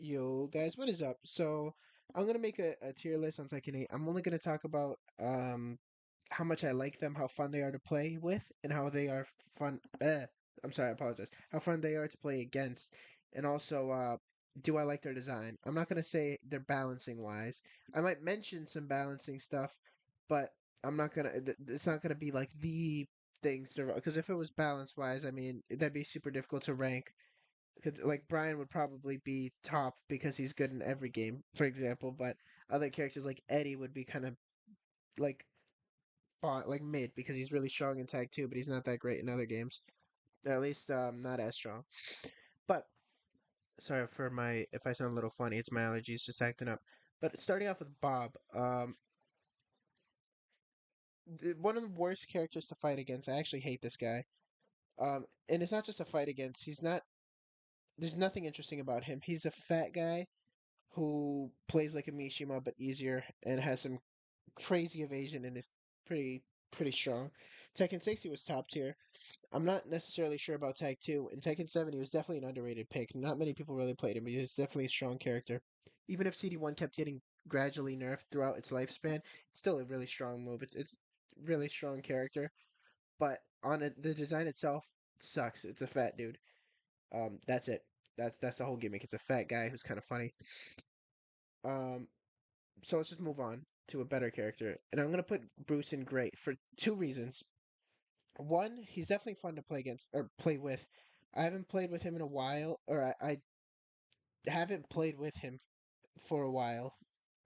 Yo, guys, what is up? So, I'm gonna make a tier list on Tekken 8. I'm only gonna talk about how much I like them, how fun they are to play with, and how they are fun. I'm sorry, I apologize. How fun they are to play against, and also do I like their design? I'm not gonna say they're balancing wise. I might mention some balancing stuff, but I'm not gonna. It's not gonna be like the things because if it was balance wise, I mean that'd be super difficult to rank because like Brian would probably be top because he's good in every game, for example. But other characters like Eddie would be kind of like like mid because he's really strong in tag two, but he's not that great in other games. Or at least not as strong. But sorry for my if I sound a little funny. It's my allergies just acting up. But starting off with Bob, one of the worst characters to fight against. I actually hate this guy. And it's not just a fight against. He's not. There's nothing interesting about him. He's a fat guy who plays like a Mishima but easier and has some crazy evasion and is pretty strong. Tekken 6 he was top tier. I'm not necessarily sure about Tag 2. In Tekken 7 he was definitely an underrated pick. Not many people really played him, but he was definitely a strong character. Even if CD1 kept getting gradually nerfed throughout its lifespan, it's still a really strong move. It's really strong character, but on it, the design itself sucks. It's a fat dude. That's it. That's the whole gimmick. It's a fat guy who's kind of funny. Um, so let's just move on to a better character. And I'm gonna put Bruce in great for two reasons. One, he's definitely fun to play against or play with. I haven't played with him in a while, or I haven't played with him for a while.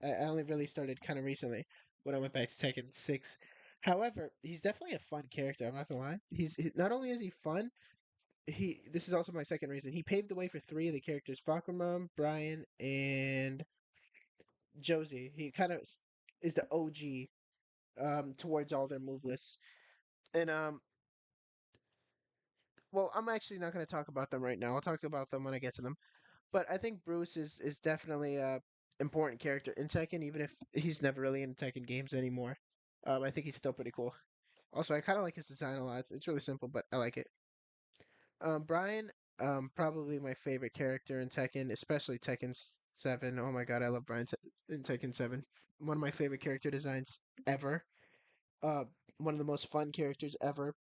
I only really started kind of recently when I went back to Tekken 6. However, he's definitely a fun character. I'm not gonna lie. Not only is he fun, he this is also my second reason. He paved the way for three of the characters: Fakrumam, Brian, and Josie. He kind of is the OG towards all their move lists. And well, I'm actually not going to talk about them right now. I'll talk about them when I get to them. But I think Bruce is definitely a important character in Tekken, even if he's never really in Tekken games anymore. I think he's still pretty cool. Also, I kind of like his design a lot. It's really simple, but I like it. Brian, probably my favorite character in Tekken, especially Tekken 7. Oh my god, I love Brian in Tekken 7. One of my favorite character designs ever. Uh, one of the most fun characters ever.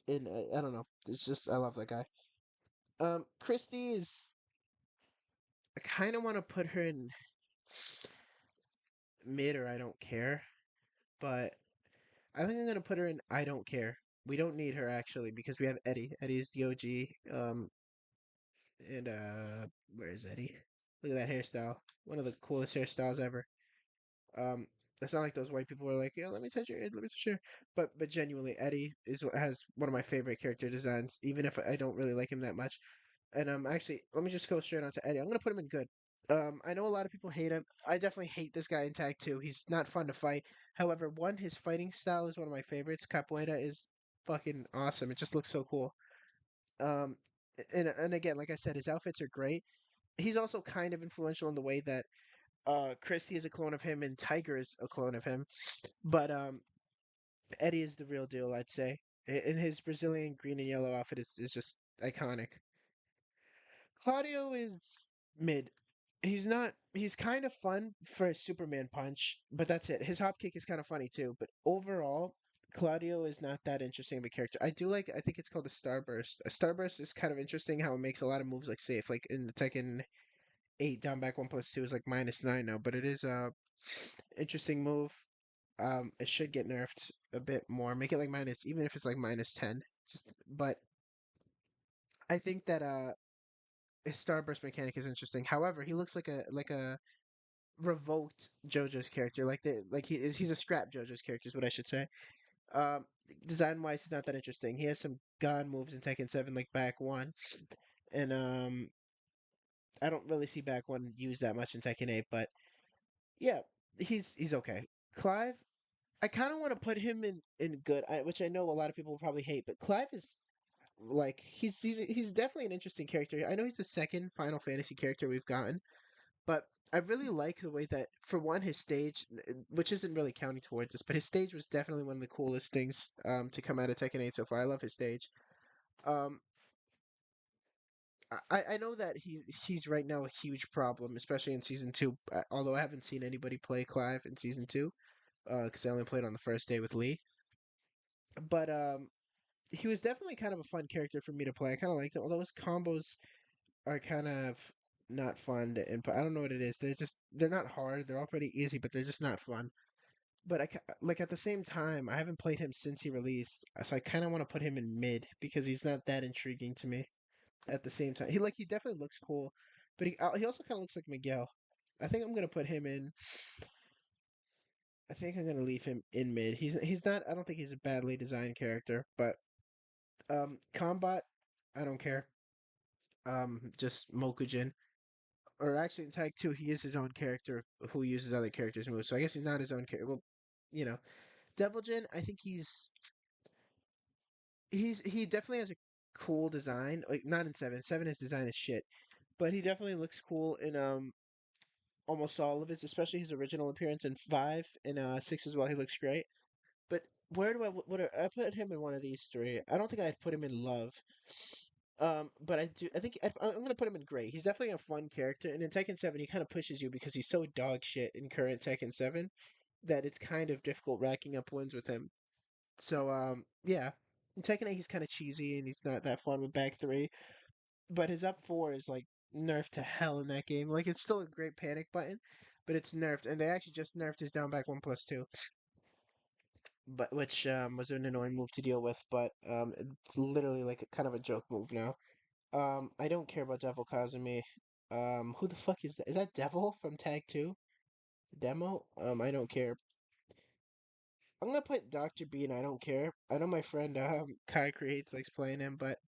In I don't know, it's just I love that guy. Christy is I kind of want to put her in mid or I don't care, but I think I'm gonna put her in I don't care. We don't need her actually because we have Eddie. Eddie is the OG. And where is Eddie? Look at that hairstyle. One of the coolest hairstyles ever. Um, it's not like those white people were like, "Yo, let me touch your, let me touch your." But genuinely, Eddie is what has one of my favorite character designs, even if I don't really like him that much. And actually, let me just go straight on to Eddie. I'm gonna put him in good. I know a lot of people hate him. I definitely hate this guy in tag too. He's not fun to fight. However, one, his fighting style is one of my favorites. Capoeira is fucking awesome. It just looks so cool. Um, and again, like I said, his outfits are great. He's also kind of influential in the way that Christy is a clone of him and Tiger is a clone of him. But Eddie is the real deal, I'd say. And his Brazilian green and yellow outfit is just iconic. Claudio is mid. He's kind of fun for a Superman punch, but that's it. His hop kick is kind of funny too, but overall, Claudio is not that interesting of a character. I think it's called a Starburst. A Starburst is kind of interesting how it makes a lot of moves like safe. Like in the Tekken 8, down back 1+2 is like -9 now, but it is a interesting move. It should get nerfed a bit more. Make it like minus, even if it's like -10. But I think that his starburst mechanic is interesting. However, he looks like a revoked JoJo's character. He's a scrap JoJo's character is what I should say. Um, Design wise, he's not that interesting. He has some god moves in Tekken 7 like back one, and I don't really see back one used that much in Tekken 8. But yeah, he's okay. Clive, I kind of want to put him in good, which I know a lot of people will probably hate, but Clive is like he's definitely an interesting character. I know he's the second Final Fantasy character we've gotten, but I really like the way that, for one, his stage, which isn't really counting towards this, but his stage was definitely one of the coolest things to come out of Tekken 8 so far. I love his stage. Um, I know that he's right now a huge problem, especially in season two. Although I haven't seen anybody play Clive in season two, because I only played on the first day with Lee. But he was definitely kind of a fun character for me to play. I kind of liked him, although his combos are kind of not fun to input. I don't know what it is. They're not hard. They're all pretty easy, but they're just not fun. But like at the same time, I haven't played him since he released, so I kind of want to put him in mid because he's not that intriguing to me. At the same time, he definitely looks cool, but he also kind of looks like Miguel. I think I'm gonna put him in. I think I'm gonna leave him in mid. He's not. I don't think he's a badly designed character, but combat, I don't care. Just Mokujin. Or actually, in Tag 2, he is his own character who uses other characters' moves. So I guess he's not his own character. Well, you know, Devil Jin, I think he definitely has a cool design. Like not in 7. 7 his design is shit, but he definitely looks cool in almost all of his, especially his original appearance in 5 and 6 as well. He looks great. But where do I put him in one of these three? I don't think I'd put him in love. But I do. I think I'm gonna put him in great. He's definitely a fun character, and in Tekken 7, he kind of pushes you because he's so dog shit in current Tekken 7 that it's kind of difficult racking up wins with him. So yeah, in Tekken 8, he's kind of cheesy and he's not that fun with back three. But his up four is like nerfed to hell in that game. Like it's still a great panic button, but it's nerfed, and they actually just nerfed his down back 1+2, but which was an annoying move to deal with. But it's literally like kind of a joke move now. I don't care about Devil Kazumi. Who the fuck is that? Is that Devil from Tag 2? Demo? I don't care. I'm gonna put Dr. B and I don't care. I know my friend Kai Creates likes playing him, but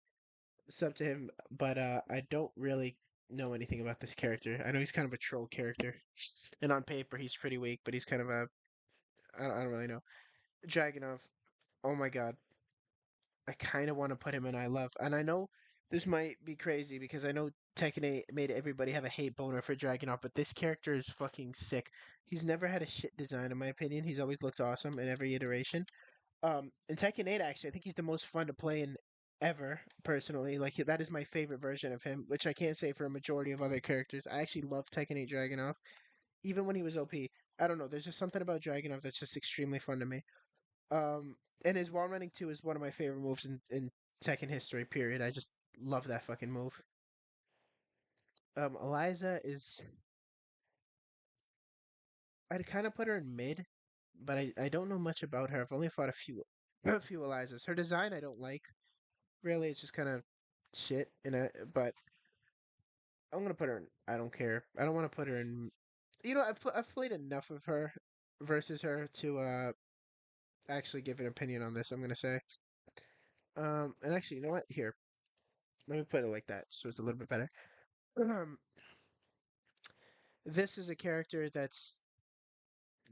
it's up to him. But I don't really know anything about this character. I know he's kind of a troll character. And on paper he's pretty weak, but he's kind of a I don't really know. Dragunov. Oh my god. I kind of want to put him in I love. And I know this might be crazy because I know Tekken 8 made everybody have a hate boner for Dragunov, but this character is fucking sick. He's never had a shit design, in my opinion. He's always looked awesome in every iteration. In Tekken 8, actually, I think he's the most fun to play in ever, personally. Like, that is my favorite version of him, which I can't say for a majority of other characters. I actually love Tekken 8 Dragunov, even when he was OP. I don't know, there's just something about Dragunov that's just extremely fun to me. Um, and his wall running 2 is one of my favorite moves in Tekken history, period. I just love that fucking move. Eliza is. I'd kind of put her in mid, but I don't know much about her. I've only fought a few Elizas. Her design I don't like. Really, it's just kind of shit in it, but I'm gonna put her in. I don't care. I don't want to put her in. I've played enough of her versus her to actually give an opinion on this. I'm gonna say. And actually, you know what? Here, let me put it like that, so it's a little bit better. Um, this is a character that's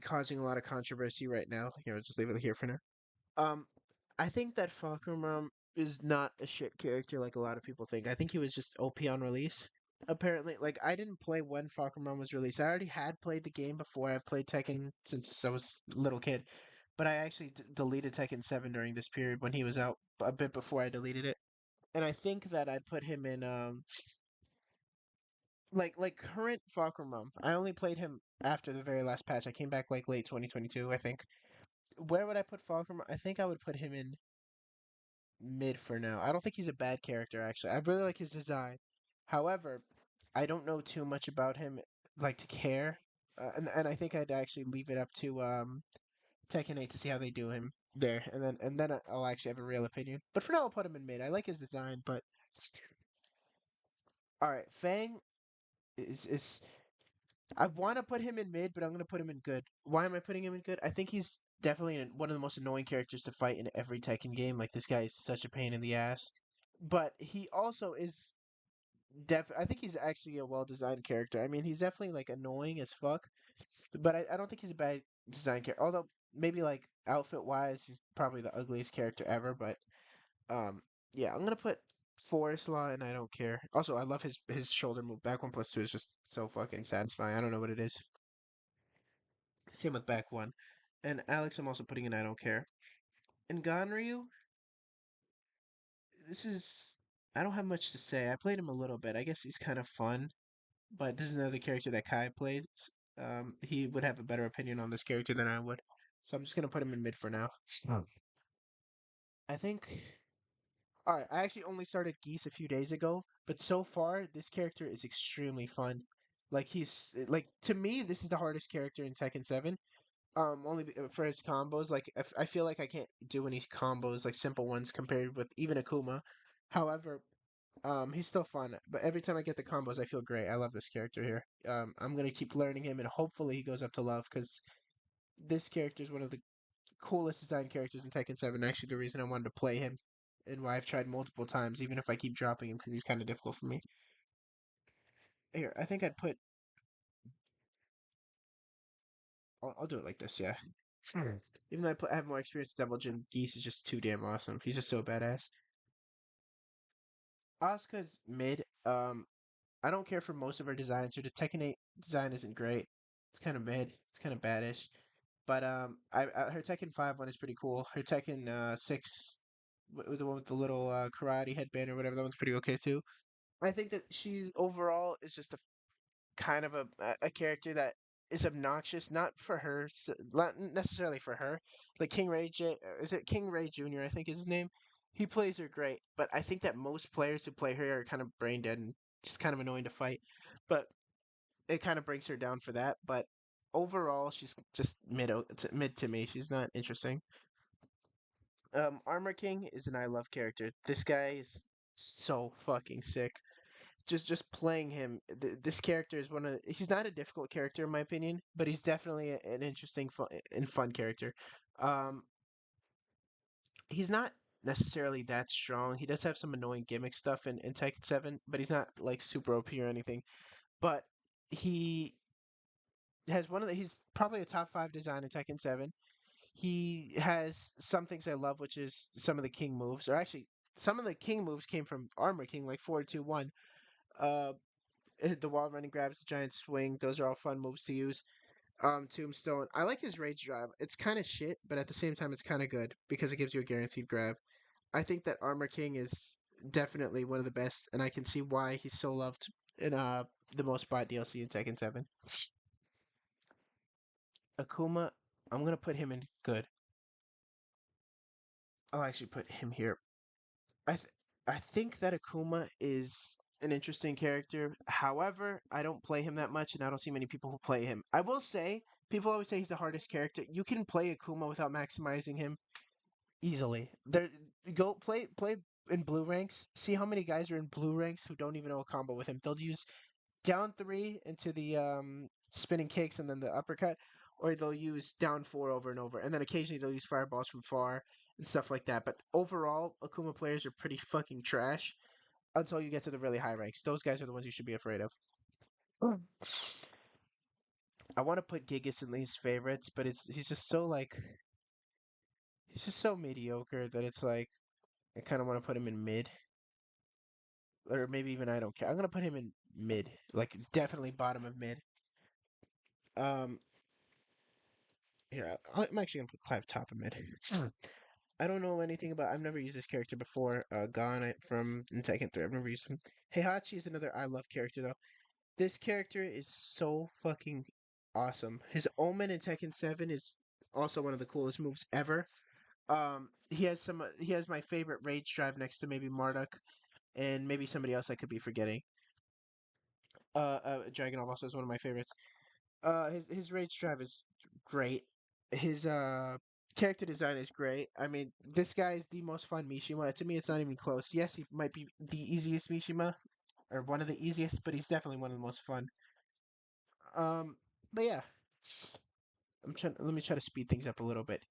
causing a lot of controversy right now. Here, I'll just leave it here for now. Um, I think that Falkenraum is not a shit character like a lot of people think. I think he was just OP on release. Apparently, like I didn't play when Falkenraum was released. I already had played the game before. I've played Tekken since I was a little kid, but I actually deleted Tekken 7 during this period when he was out a bit before I deleted it. And I think that I'd put him in like current Falkenraum. I only played him after the very last patch. I came back like late 2022, I think. Where would I put Falkenraum? I think I would put him in mid for now. I don't think he's a bad character actually. I really like his design. However, I don't know too much about him like to care. And I think I'd actually leave it up to Tekken 8 to see how they do him there, and then I'll actually have a real opinion. But for now, I'll put him in mid. I like his design, but all right, Fang is I want to put him in mid, but I'm gonna put him in good. Why am I putting him in good? I think he's definitely one of the most annoying characters to fight in every Tekken game. Like this guy is such a pain in the ass. But he also is I think he's actually a well designed character. I mean, he's definitely like annoying as fuck, but I don't think he's a bad design character. Although maybe like outfit wise, he's probably the ugliest character ever. But um, yeah, I'm gonna put Forest Law, and I don't care. Also, I love his shoulder move. Back 1+2 is just so fucking satisfying. I don't know what it is. Same with back one. And Alex, I'm also putting in I don't care. And Ganryu, this is I don't have much to say. I played him a little bit. I guess he's kind of fun, but this is another character that Kai plays. He would have a better opinion on this character than I would. So I'm just gonna put him in mid for now. Oh. I think. All right, I actually only started Geese a few days ago, but so far this character is extremely fun. Like like to me, this is the hardest character in Tekken 7. For his combos. Like I feel like I can't do any combos like simple ones compared with even Akuma. However, he's still fun. But every time I get the combos, I feel great. I love this character here. I'm gonna keep learning him, and hopefully he goes up to love because this character is one of the coolest design characters in Tekken 7. Actually, the reason I wanted to play him and why I've tried multiple times, even if I keep dropping him because he's kind of difficult for me. Here, I think I'd put. I'll do it like this, yeah. Sure. Even though I have more experience with Devil Jin, Geese is just too damn awesome. He's just so badass. Asuka's mid. I don't care for most of her designs. Her Tekken 8 design isn't great. It's kind of mid. It's kind of baddish. But her Tekken 5 one is pretty cool. Her Tekken 6, the one with the little karate headband or whatever, that one's pretty okay too. I think that she overall is just a kind of a character that is obnoxious, not for her, not necessarily for her. Like is it King Ray Jr.? I think is his name. He plays her great, but I think that most players who play her are kind of brain dead and just kind of annoying to fight. But it kind of brings her down for that. But overall, she's just mid to me. She's not interesting. Armor King is an I love character. This guy is so fucking sick. Just playing him, this character is one of. He's not a difficult character in my opinion, but he's definitely an interesting and fun character. Um, he's not necessarily that strong. He does have some annoying gimmick stuff in Tekken 7, but he's not like super OP or anything. But he has one of the. He's probably a top 5 design in Tekken 7. He has some things I love, which is some of the King moves, or actually some of the King moves came from Armor King, like 4-2-1. Uh, the wall running grabs, the giant swing. Those are all fun moves to use. Tombstone. I like his rage drive. It's kind of shit, but at the same time, it's kind of good because it gives you a guaranteed grab. I think that Armor King is definitely one of the best, and I can see why he's so loved in the most bought DLC in Tekken 7. Akuma, I'm gonna put him in good. I'll actually put him here. I th- I think that Akuma is an interesting character. However, I don't play him that much, and I don't see many people who play him. I will say, people always say he's the hardest character. You can play Akuma without maximizing him easily. There, go play in blue ranks. See how many guys are in blue ranks who don't even know a combo with him. They'll use down 3 into the spinning kicks and then the uppercut, or they'll use down 4 over and over, and then occasionally they'll use fireballs from far and stuff like that. But overall, Akuma players are pretty fucking trash until you get to the really high ranks. Those guys are the ones you should be afraid of. Mm. I want to put Gigas in these favorites, but he's just so like he's just so mediocre that it's like I kind of want to put him in mid, or maybe even I don't care. I'm gonna put him in mid, like definitely bottom of mid. Um, Yeah, I'm actually gonna put Clive top of mid. I don't know anything about. I've never used this character before. Gon from in Tekken 3. I've never used him. Heihachi is another I love character though. This character is so fucking awesome. His Omen in Tekken 7 is also one of the coolest moves ever. He has some. He has my favorite rage drive next to maybe Marduk and maybe somebody else I could be forgetting. Dragunov also is one of my favorites. His rage drive is great. His character design is great. I mean, this guy is the most fun Mishima. To me, it's not even close. Yes, he might be the easiest Mishima, or one of the easiest, but he's definitely one of the most fun. Um, but yeah, I'm trying. Let me try to speed things up a little bit.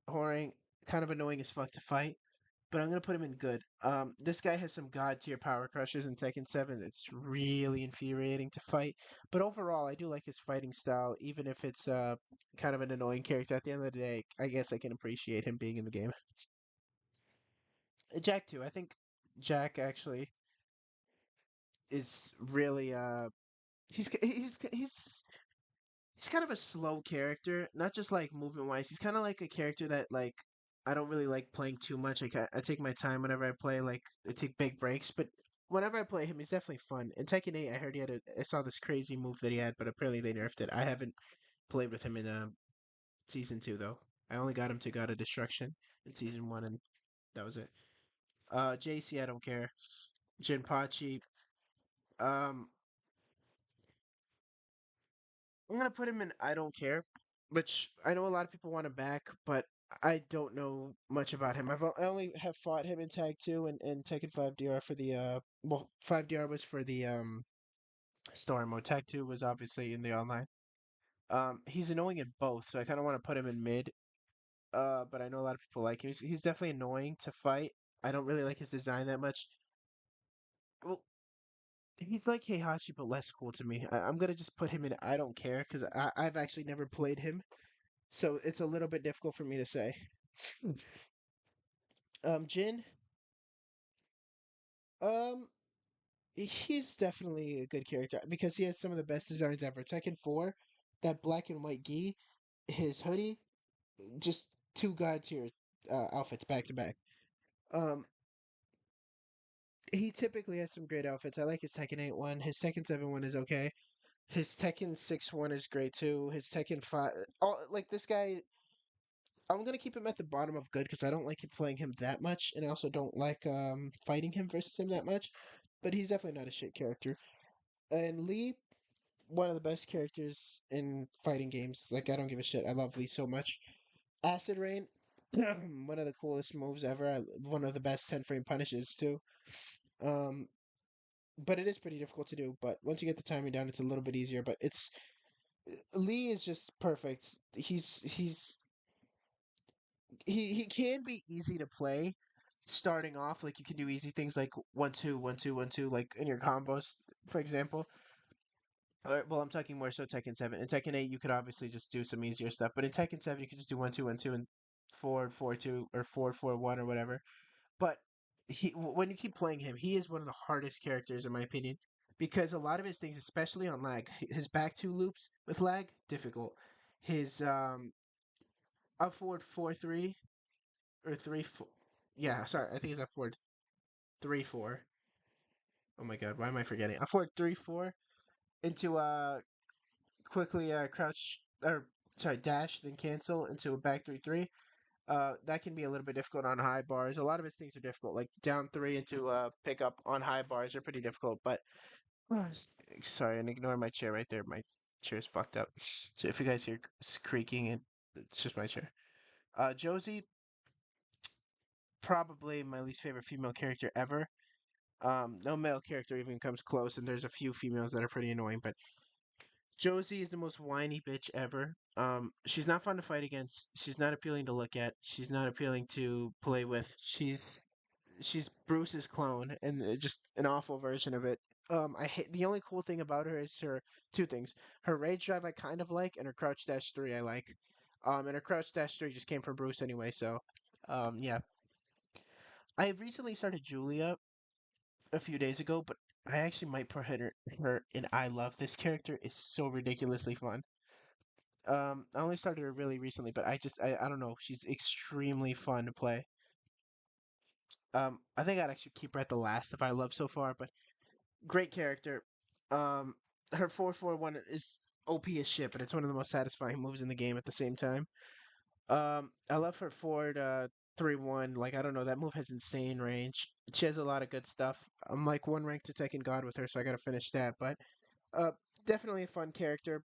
Horang, kind of annoying as fuck to fight, but I'm gonna put him in good. This guy has some god tier power crushes in Tekken 7 that's really infuriating to fight. But overall, I do like his fighting style, even if it's kind of an annoying character. At the end of the day, I guess I can appreciate him being in the game. Jack too. I think Jack actually is really he's kind of a slow character, not just like movement wise. He's kind of like a character that like I don't really like playing too much. Like I take my time whenever I play. Like I take big breaks, but whenever I play him, he's definitely fun. In Tekken 8, I heard he had I saw this crazy move that he had, but apparently they nerfed it. I haven't played with him in season 2 though. I only got him to God of Destruction in season 1, and that was it. JC, I don't care. Jinpachi, um, I'm gonna put him in I don't care, which I know a lot of people want him back, but I don't know much about him. I only have fought him in Tag 2 and Tekken 5 DR for the well 5 DR was for the story mode. Tag 2 was obviously in the online. He's annoying in both, so I kind of want to put him in mid. But I know a lot of people like him. He's definitely annoying to fight. I don't really like his design that much. Well, he's like Heihachi, but less cool to me. I'm gonna just put him in I don't care because I've actually never played him. So it's a little bit difficult for me to say. Jin, um, he's definitely a good character because he has some of the best designs ever. Tekken 4, that black and white gi, his hoodie, just two god tier outfits back to back. Um, he typically has some great outfits. I like his Tekken 8 one. His Tekken 7 one is okay. His Tekken 6 one is great too. His Tekken 5, all like this guy I'm gonna keep him at the bottom of good because I don't like playing him that much, and I also don't like fighting him versus him that much. But he's definitely not a shit character. And Lee, one of the best characters in fighting games. Like I don't give a shit. I love Lee so much. Acid Rain, one of the coolest moves ever. One of the best 10 frame punishes too. Um, but it is pretty difficult to do. But once you get the timing down, it's a little bit easier. But it's Lee is just perfect. He can be easy to play starting off. Like you can do easy things like 1-2 1-2 1-2 like in your combos, for example. Well, I'm talking more so Tekken 7. In Tekken 8 you could obviously just do some easier stuff, but in Tekken 7 you could just do 1-2 1-2 and 4-4-2 or 4-4-1 or whatever. But when you keep playing him, he is one of the hardest characters in my opinion because a lot of his things, especially on lag, his back two loops with lag, difficult. His up forward 4-3 or 3-4. Yeah, sorry, I think it's up forward 3-4. Oh my god, why am I forgetting? Up forward 3-4 into quickly crouch or sorry dash then cancel into a back 3-3. That can be a little bit difficult on high bars. A lot of his things are difficult, like down three into pick up on high bars are pretty difficult. But sorry, and ignore my chair right there. My chair is fucked up. So if you guys hear creaking, it's just my chair. Josie, probably my least favorite female character ever. No male character even comes close, and there's a few females that are pretty annoying, but Josie is the most whiny bitch ever. She's not fun to fight against. She's not appealing to look at. She's not appealing to play with. She's Bruce's clone and just an awful version of it. I hate the only cool thing about her is her two things. Her rage drive I kind of like, and her crouch dash 3 I like. And her crouch dash 3 just came from Bruce anyway, so yeah. I recently started Julia a few days ago, but I actually might put her in I love this character. It's so ridiculously fun. I only started her really recently, but I don't know. She's extremely fun to play. I think I'd actually keep her at the last if I love so far, but great character. Um, her 4-4-1 is OP as shit, but it's one of the most satisfying moves in the game at the same time. I love her forward 3-1. Like I don't know, that move has insane range. She has a lot of good stuff. I'm like one rank to Tekken God with her, so I gotta finish that. But uh, definitely a fun character.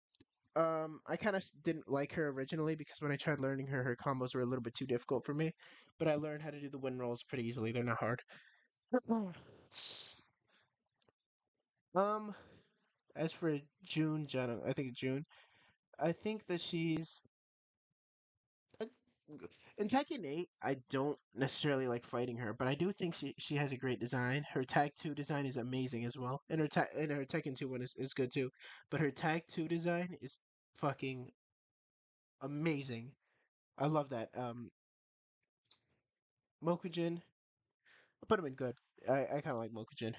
I kind of didn't like her originally because when I tried learning her, her combos were a little bit too difficult for me. But I learned how to do the win rolls pretty easily. They're not hard. Um, as for June, I think June. I think that she's uh, in Tekken 8. I don't necessarily like fighting her, but I do think she has a great design. Her Tag 2 design is amazing as well, and her Tekken 2 one is good too. But her Tag 2 design is fucking amazing. I love that. Mokujin, I put him in good. I kind of like Mokujin.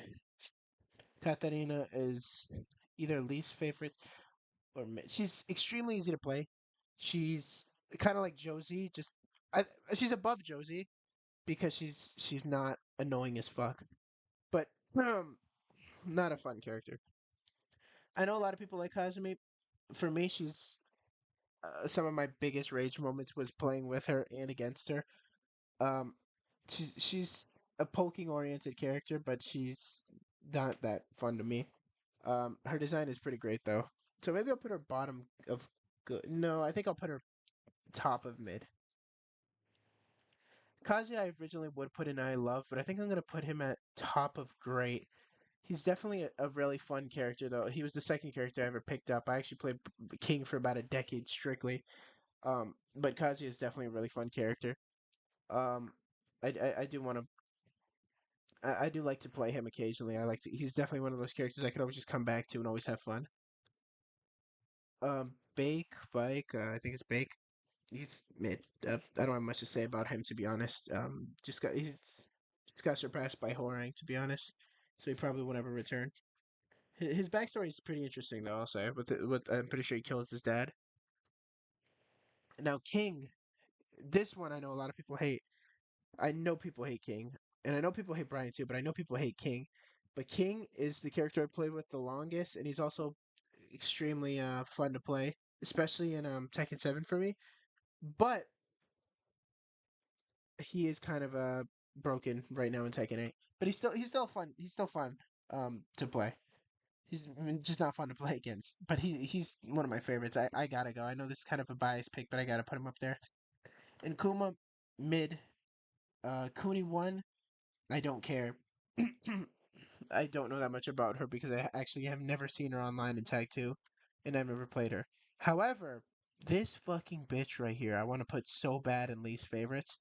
Katarina is either least favorite or she's extremely easy to play. She's kind of like Josie, just I she's above Josie because she's not annoying as fuck, but not a fun character. I know a lot of people like Kazumi. For me, she's some of my biggest rage moments was playing with her and against her. Um, she's a poking oriented character, but she's not that fun to me. Her design is pretty great though. So maybe I'll put her bottom of good. No, I think I'll put her top of mid. Kazuya I originally would put in I love, but I think I'm gonna put him at top of great. He's definitely a really fun character though. He was the second character I ever picked up. I actually played King for about a decade strictly. But Kazuya is definitely a really fun character. Um, I do want to. I do like to play him occasionally. I like to. He's definitely one of those characters I could always just come back to and always have fun. Bake. I think it's Bake. He's mid. I don't have much to say about him to be honest. Just got surpassed by Horang to be honest. So he probably won't ever return. His backstory is pretty interesting though. I'll say with I'm pretty sure he kills his dad. Now King, this one I know a lot of people hate. I know people hate King, and I know people hate Brian too, but I know people hate King. But King is the character I played with the longest, and he's also extremely fun to play, especially in Tekken 7 for me. But he is kind of broken right now in Tekken 8. But he's still fun. He's still fun to play. He's just not fun to play against. But he's one of my favorites. I gotta go. I know this is kind of a biased pick, but I gotta put him up there. And Kuma mid. Kuni 1. I don't care. I don't know that much about her because I actually have never seen her online in Tag 2, and I've never played her. However, this fucking bitch right here, I want to put so bad in least favorites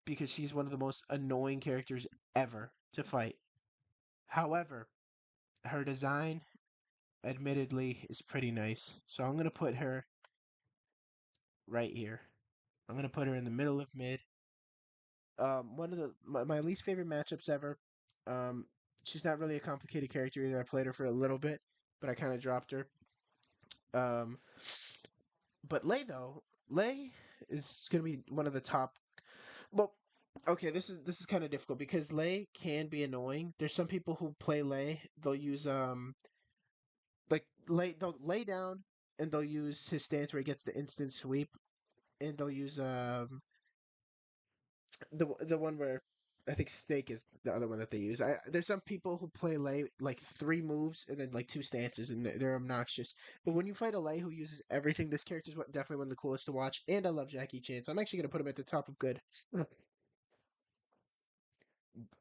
because she's one of the most annoying characters ever to fight. However, her design, admittedly, is pretty nice. So I'm going to put her right here. I'm going to put her in the middle of mid. One of my least favorite matchups ever. Um, she's not really a complicated character either. I played her for a little bit, but I kind of dropped her. Um, but Lei though, Lei is gonna be one of the top. Well, okay, this is kind of difficult because Lei can be annoying. There's some people who play Lei. They'll use they'll lay down and they'll use his stance where he gets the instant sweep, and they'll use the one where I think Snake is the other one that they use. There's some people who play Lei like three moves and then like two stances, and they're obnoxious. But when you fight a Lei who uses everything, this character is definitely one of the coolest to watch. And I love Jackie Chan, so I'm actually gonna put him at the top of good.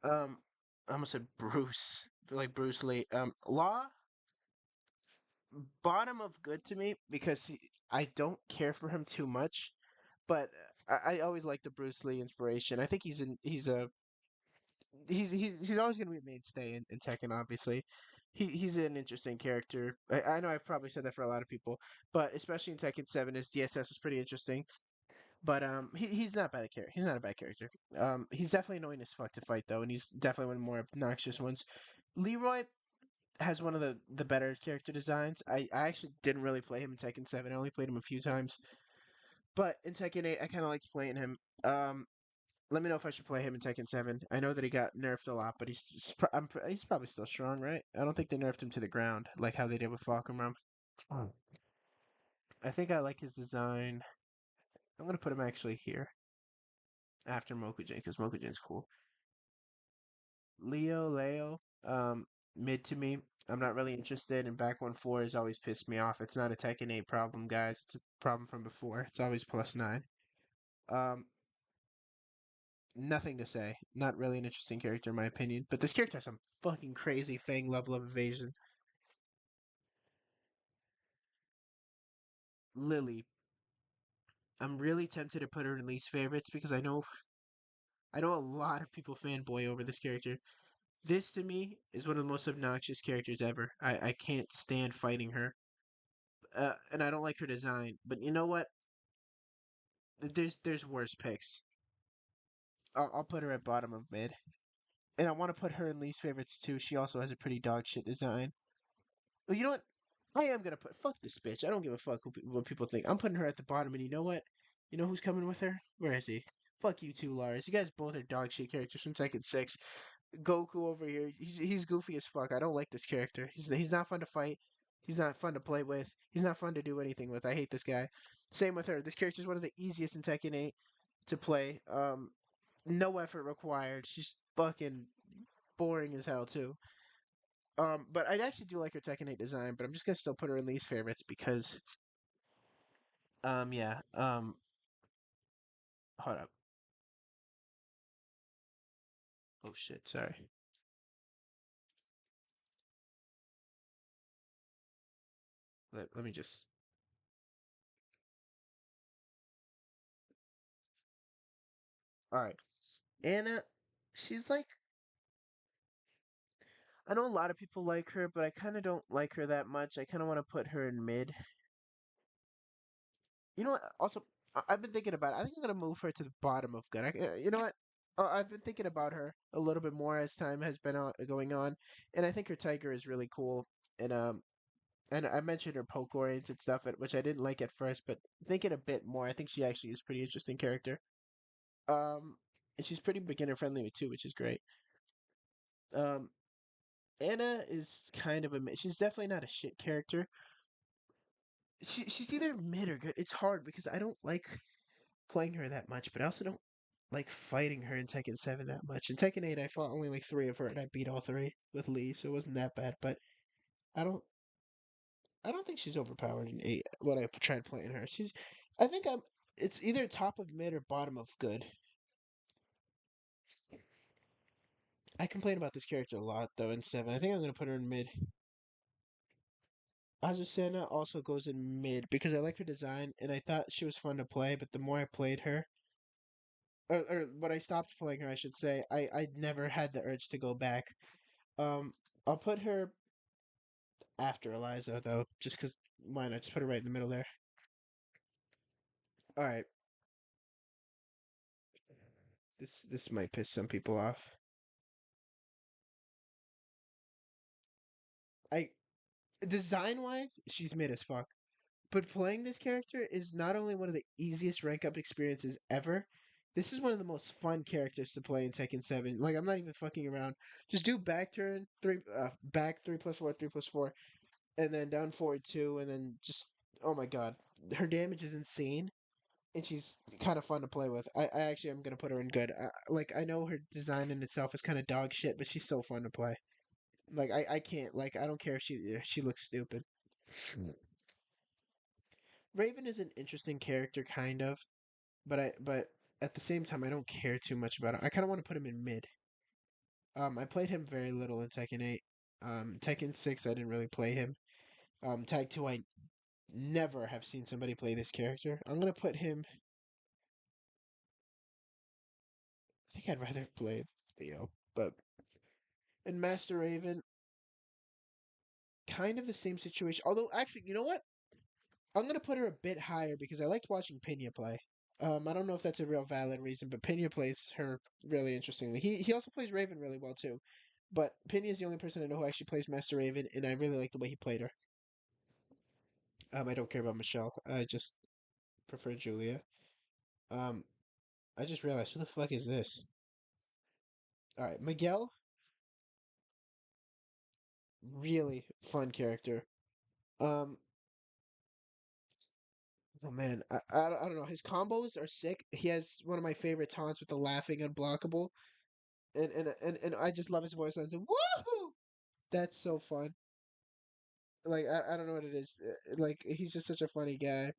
Um, I almost said Bruce. I feel like Bruce Lee. Law bottom of good to me because I don't care for him too much, but I always like the Bruce Lee inspiration. I think he's always going to be a mainstay in Tekken. Obviously, he's an interesting character. I know I've probably said that for a lot of people, but especially in Tekken 7, his DSS was pretty interesting. But he's not bad character. He's not a bad character. He's definitely annoying as fuck to fight though, and he's definitely one of the more obnoxious ones. Leroy has one of the better character designs. I actually didn't really play him in Tekken 7. I only played him a few times, but in Tekken 8, I kind of liked playing him. Let me know if I should play him in Tekken 7. I know that he got nerfed a lot, but he's probably still strong, right? I don't think they nerfed him to the ground like how they did with Falcon. Oh. I think I like his design. I'm gonna put him actually here after Mokujin because Mokujin's cool. Leo, mid to me. I'm not really interested, and back 1-4 has always pissed me off. It's not a Tekken 8 problem, guys. It's a problem from before. It's always +9. Um, Nothing to say. Not really an interesting character in my opinion. But this character has some fucking crazy Fang level of evasion. Lily. I'm really tempted to put her in least favorites because I know a lot of people fanboy over this character. This to me is one of the most obnoxious characters ever. I can't stand fighting her. And I don't like her design. But you know what? There's worse picks. I'll put her at bottom of mid. And I want to put her in least favorites too. She also has a pretty dog shit design. Well, you know what? I am gonna put fuck this bitch. I don't give a fuck what people think. I'm putting her at the bottom, and you know what? You know who's coming with her? Where is he? Fuck you too, Lars. You guys both are dog shit characters from Tekken 6. Goku over here, he's goofy as fuck. I don't like this character. He's not fun to fight. He's not fun to play with. He's not fun to do anything with. I hate this guy. Same with her. This character is one of the easiest in Tekken 8 to play. No effort required. She's fucking boring as hell too. But I actually do like her Tekken 8 design, but I'm just gonna still put her in least favorites because yeah. Hold up. Oh shit, sorry. Let me just. All right. Anna, she's like, I know a lot of people like her, but I kind of don't like her that much. I kind of want to put her in mid. You know what? Also, I've been thinking about it. I think I'm gonna move her to the bottom of good. You know what? I've been thinking about her a little bit more as time has been going on, and I think her tiger is really cool. And I mentioned her poke oriented stuff, which I didn't like at first, but thinking a bit more, I think she actually is a pretty interesting character. Um, and she's pretty beginner friendly too, which is great. Um, Anna is kind of she's definitely not a shit character. She's either mid or good. It's hard because I don't like playing her that much, but I also don't like fighting her in Tekken 7 that much. In Tekken 8, I fought only like three of her, and I beat all three with Lee, so it wasn't that bad. But I don't, I don't think she's overpowered in 8. When I tried playing her, I think I'm. It's either top of mid or bottom of good. I complain about this character a lot though in 7. I think I'm gonna put her in mid. Azucena also goes in mid because I like her design and I thought she was fun to play, but the more I played her, or when I stopped playing her, I should say, I never had the urge to go back. Um, I'll put her after Eliza though, just because why not? Just put her right in the middle there. All right, this might piss some people off. I Design wise, she's mid as fuck. But playing this character is not only one of the easiest rank up experiences ever, this is one of the most fun characters to play in Tekken 7. Like, I'm not even fucking around. Just do back turn, back 3+4, 3+4, and then down forward 2, and then just, oh my god. Her damage is insane, and she's kind of fun to play with. I actually am going to put her in good. I know her design in itself is kind of dog shit, but she's so fun to play. Like, I can't, like, I don't care if she looks stupid. Raven is an interesting character, kind of, but at the same time, I don't care too much about him. I kind of want to put him in mid. I played him very little in Tekken 8. Tekken 6, I didn't really play him. Tag 2, I never have seen somebody play this character. I'm gonna put him. I think I'd rather play Theo, but in Master Raven, kind of the same situation. Although, actually, you know what? I'm gonna put her a bit higher because I liked watching Pena play. I don't know if that's a real valid reason, but Pena plays her really interestingly. He also plays Raven really well too. But Pena is the only person I know who actually plays Master Raven, and I really like the way he played her. I don't care about Michelle. I just prefer Julia. Um, I just realized who the fuck is this? All right, Miguel, really fun character. Um, oh man, I don't know. His combos are sick. He has one of my favorite taunts with the laughing unblockable, and I just love his voice. I say woohoo! That's so fun. Like I don't know what it is. Like he's just such a funny guy.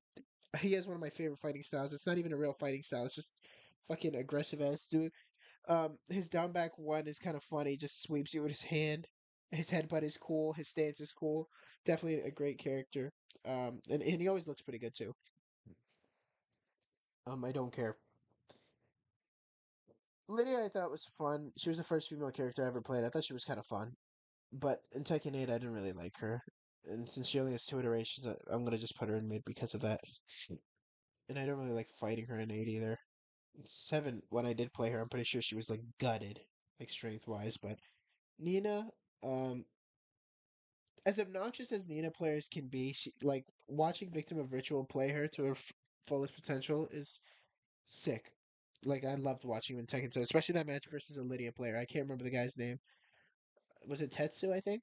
He has one of my favorite fighting styles. It's not even a real fighting style. It's just fucking aggressive ass dude. His down back one is kind of funny. He just sweeps you with his hand. His headbutt is cool. His stance is cool. Definitely a great character. And he always looks pretty good too. I don't care. Lydia, I thought was fun. She was the first female character I ever played. I thought she was kind of fun. But in Tekken 8, I didn't really like her. And since she only has two iterations, I'm gonna just put her in mid because of that. And I don't really like fighting her in 8 either. In 7, when I did play her, I'm pretty sure she was like gutted, like strength wise. But Nina, um, as obnoxious as Nina players can be, she like watching Victim of Ritual play her to her fullest potential is sick. Like I loved watching him in Tekken 7, especially that match versus a Lydia player. I can't remember the guy's name. Was it Tetsu, I think?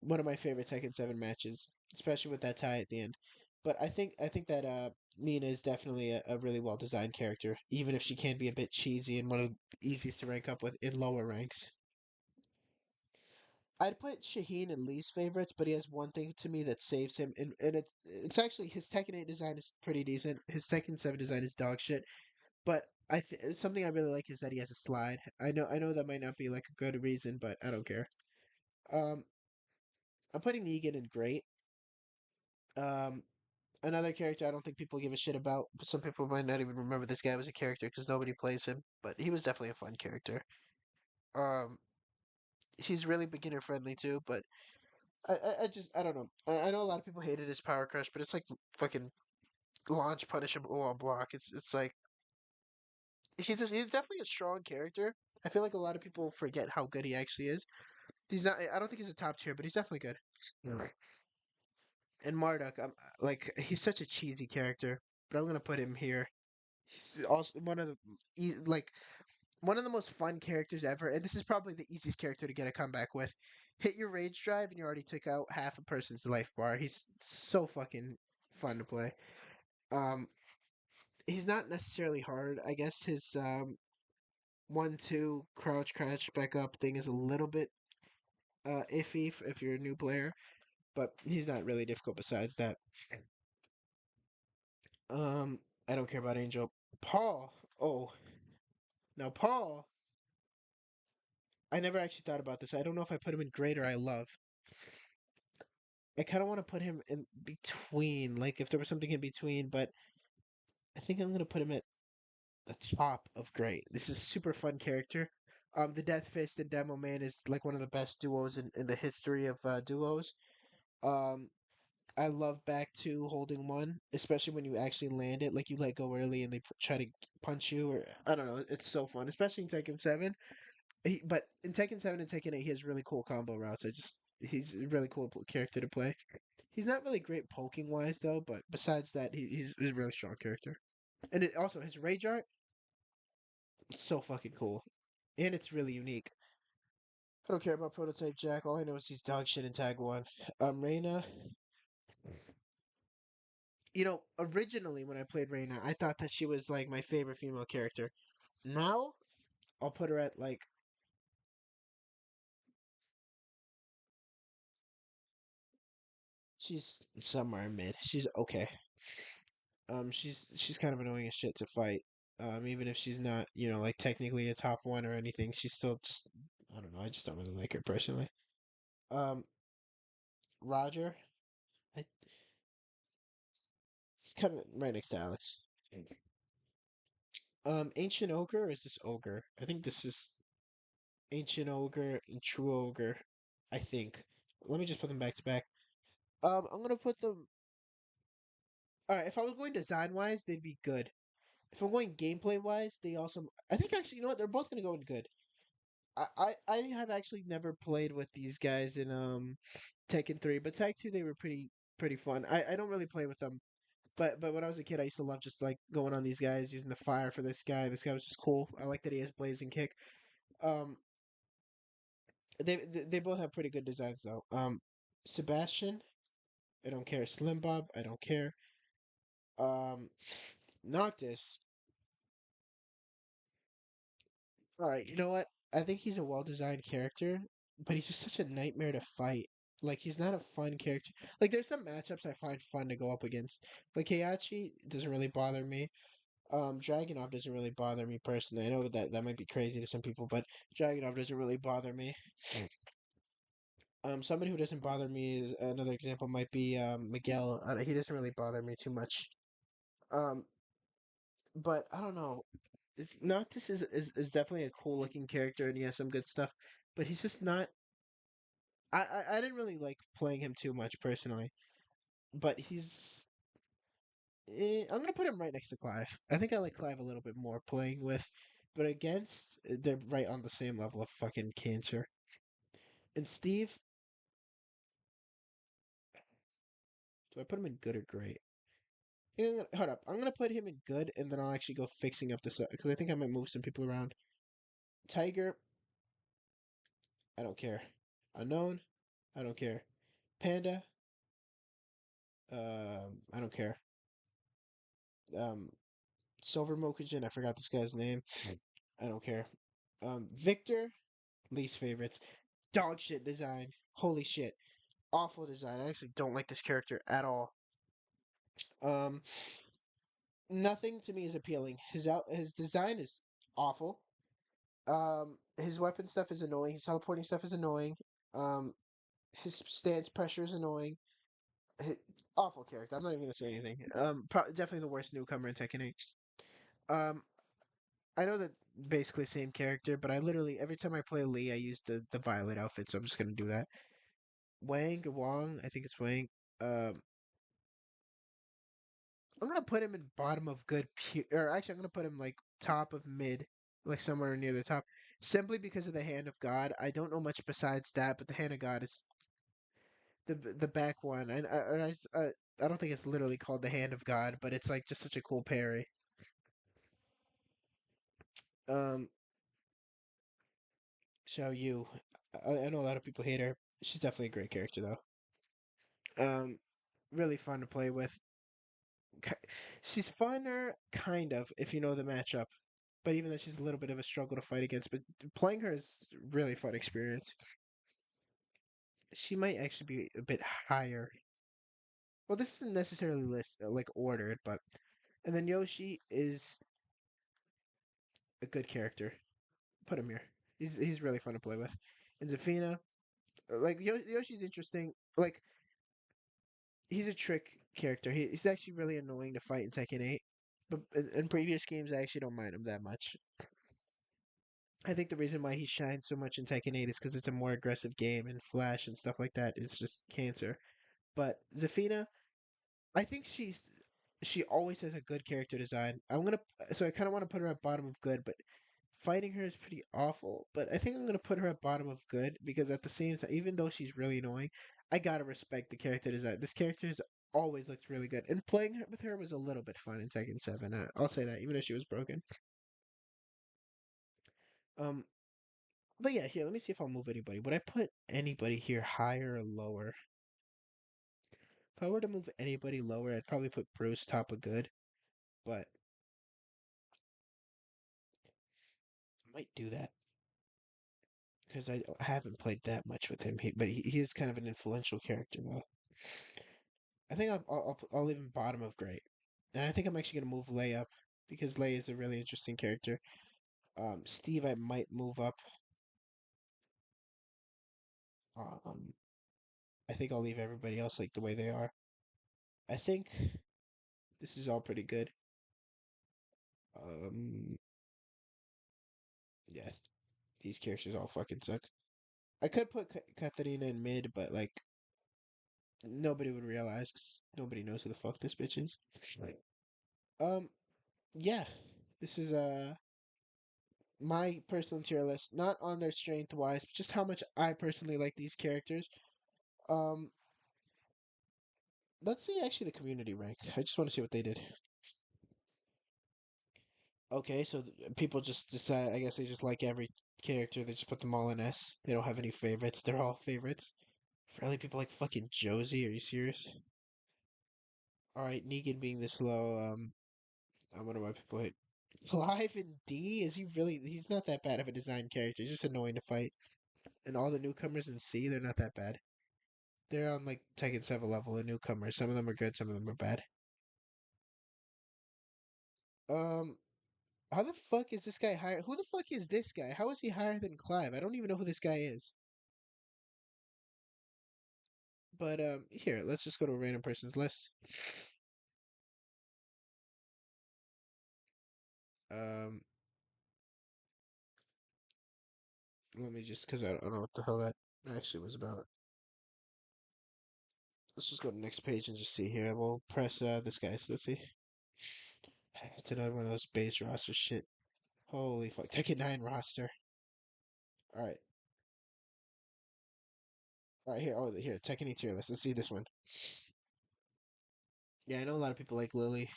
One of my favorite Tekken 7 matches, especially with that tie at the end. But I think that Nina is definitely a really well designed character, even if she can be a bit cheesy and one of the easiest to rank up with in lower ranks. I'd put Shaheen in Lee's favorites, but he has one thing to me that saves him, and it's actually his Tekken 8 design is pretty decent. His Tekken 7 design is dog shit, but something I really like is that he has a slide. I know that might not be like a good reason, but I don't care. Um, I'm putting Negan in great. Um, Another character I don't think people give a shit about. But some people might not even remember this guy was a character because nobody plays him, but he was definitely a fun character. Um, he's really beginner friendly too, but I don't know. I know a lot of people hated his power crush, but it's like fucking launch punishable on block. It's like he's definitely a strong character. I feel like a lot of people forget how good he actually is. He's not. I don't think he's a top tier, but he's definitely good. Yeah. And Marduk, like he's such a cheesy character, but I'm gonna put him here. He's also one of the like one of the most fun characters ever, and this is probably the easiest character to get a comeback with. Hit your rage drive, and you already took out half a person's life bar. He's so fucking fun to play. Um, he's not necessarily hard. I guess his 1-2 crouch back up thing is a little bit iffy if you're a new player, but he's not really difficult besides that. Um, I don't care about Angel. Paul. Oh, now Paul. I never actually thought about this. I don't know if I put him in great or I love. I kind of want to put him in between, like if there was something in between, but I think I'm gonna put him at the top of great. This is super fun character. The Death Fist and Demo Man is like one of the best duos in the history of duos. Um, I love back two holding one, especially when you actually land it. Like you let go early and they try to punch you, or I don't know. It's so fun, especially in Tekken 7. But in Tekken 7 and Tekken 8, he has really cool combo routes. He's a really cool character to play. He's not really great poking wise though, but besides that, he's a really strong character. And also his rage art, so fucking cool, and it's really unique. I don't care about Prototype Jack. All I know is he's dog shit in Tag One. Reina, originally when I played Reina, I thought that she was like my favorite female character. Now, I'll put her at like she's somewhere in mid. She's okay. She's kind of annoying as shit to fight. Even if she's not, like technically a top one or anything, she's still just I don't know. I just don't really like her personally. Um, Roger, I, he's kind of right next to Alex. Ancient Ogre or is this Ogre? I think this is Ancient Ogre and True Ogre. I think. Let me just put them back to back. I'm gonna put them. All right, if I was going design wise, they'd be good. If I'm going gameplay wise, they also. I think actually, you know what? They're both gonna go in good. I have actually never played with these guys in Tekken 3, but Tag 2 they were pretty fun. I don't really play with them, but when I was a kid I used to love just like going on these guys using the fire for this guy. This guy was just cool. I like that he has blazing kick. Um they both have pretty good designs though. Sebastian, I don't care. Slim Bob, I don't care. Um Noctis. All right, you know what? I think he's a well-designed character, but he's just such a nightmare to fight. Like he's not a fun character. Like there's some matchups I find fun to go up against. Like Heihachi doesn't really bother me. Dragunov doesn't really bother me personally. I know that might be crazy to some people, but Dragunov doesn't really bother me. Somebody who doesn't bother me is another example might be Miguel. He doesn't really bother me too much. Um, but I don't know. Noctis is definitely a cool looking character and he has some good stuff, but he's just not. I didn't really like playing him too much personally, but I'm gonna put him right next to Clive. I think I like Clive a little bit more playing with, but against they're right on the same level of fucking cancer. And Steve, do I put him in good or great? Hold up. I'm gonna put him in good, and then I'll actually go fixing up this because I think I might move some people around. Tiger, I don't care. Unknown, I don't care. Panda, I don't care. Um, Silver Mokujin, I forgot this guy's name. I don't care. Victor, least favorites. Dog shit design. Holy shit. Awful design. I actually don't like this character at all. Um, Nothing to me is appealing. His design is awful. His weapon stuff is annoying. His teleporting stuff is annoying. Um, his stance pressure is annoying. Hi Awful character. I'm not even gonna say anything. Definitely the worst newcomer in Tekken 8. Um, I know that basically same character, but I literally every time I play Lee, I use the violet outfit, so I'm just gonna do that. Wang, I think it's Wang. Um, I'm gonna put him in bottom of good, or actually, I'm gonna put him like top of mid, like somewhere near the top, simply because of the Hand of God. I don't know much besides that, but the Hand of God is the back one. I don't think it's literally called the Hand of God, but it's like just such a cool parry. Um, Xiao Yu, I know a lot of people hate her. She's definitely a great character though. Really fun to play with. She's funner, kind of, if you know the matchup. But even though she's a little bit of a struggle to fight against, but playing her is really fun experience. She might actually be a bit higher. Well, this isn't necessarily list like ordered, but and then Yoshi is a good character. Put him here. He's really fun to play with. And Zafina, like Yoshi's interesting. Like he's a trick character. He's actually really annoying to fight in Tekken 8. But in previous games, I actually don't mind him that much. I think the reason why he shines so much in Tekken 8 is because it's a more aggressive game and Flash and stuff like that is just cancer. But Zafina, I think she always has a good character design. I kind of want to put her at bottom of good, but fighting her is pretty awful. But I think I'm gonna put her at bottom of good because at the same time, even though she's really annoying, I gotta respect the character design. This character has always looked really good, and playing with her was a little bit fun in Tekken 7. I'll say that, even though she was broken. Um, but yeah, here, let me see if I'll move anybody. Would I put anybody here higher or lower? If I were to move anybody lower, I'd probably put Bruce top of good, but I might do that because I haven't played that much with him. He is kind of an influential character, though. I think I'll leave him bottom of great, and I think I'm actually gonna move Lay up because Lay is a really interesting character. Steve, I might move up. Um, I think I'll leave everybody else like the way they are. I think this is all pretty good. Um, yes, these characters all fucking suck. I could put Katarina in mid, but like nobody would realize 'cause nobody knows who the fuck this bitch is. Right. Yeah, this is my personal tier list, not on their strength wise, but just how much I personally like these characters. Um, let's see actually the community rank. I just want to see what they did. Okay, so people just decide. I guess they just like every character. They just put them all in S. They don't have any favorites. They're all favorites. Really, people like fucking Josie. Are you serious? All right, Negan being this low. I wonder why people hate Clive in D. Is he really? He's not that bad of a design character. He's just annoying to fight. And all the newcomers in C, they're not that bad. They're on like Tekken 7 level of newcomers. Some of them are good, some of them are bad. Um, how the fuck is this guy higher? Who the fuck is this guy? How is he higher than Clive? I don't even know who this guy is. But here, let's just go to a random person's list. Um, Let me just because I don't know what the hell that actually was about. Let's just go to the next page and just see here. We'll press this guy. So let's see. It's another one of those base roster shit. Holy fuck. Tekken 9 roster. Alright. Alright, here. Oh, here. Tekken 8 tier list. Let's see this one. Yeah, I know a lot of people like Lily.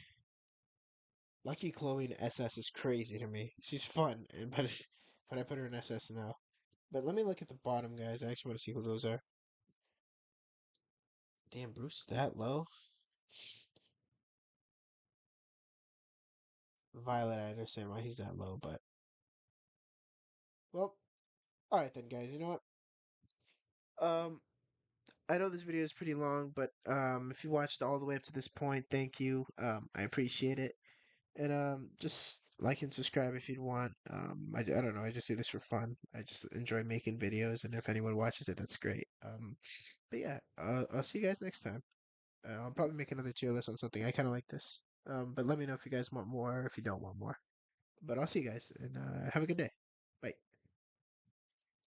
Lucky Chloe in SS is crazy to me. She's fun, but I put her in SS now. But let me look at the bottom, guys. I actually want to see who those are. Damn, Bruce, that low? Violet, I understand why he's that low, but well, all right then, guys. You know what? I know this video is pretty long, but if you watched all the way up to this point, thank you. I appreciate it. And just like and subscribe if you'd want. I don't know. I just do this for fun. I just enjoy making videos, and if anyone watches it, that's great. But yeah, I'll see you guys next time. I'll probably make another tier list on something. I kind of like this. But let me know if you guys want more or if you don't want more. But I'll see you guys, and have a good day.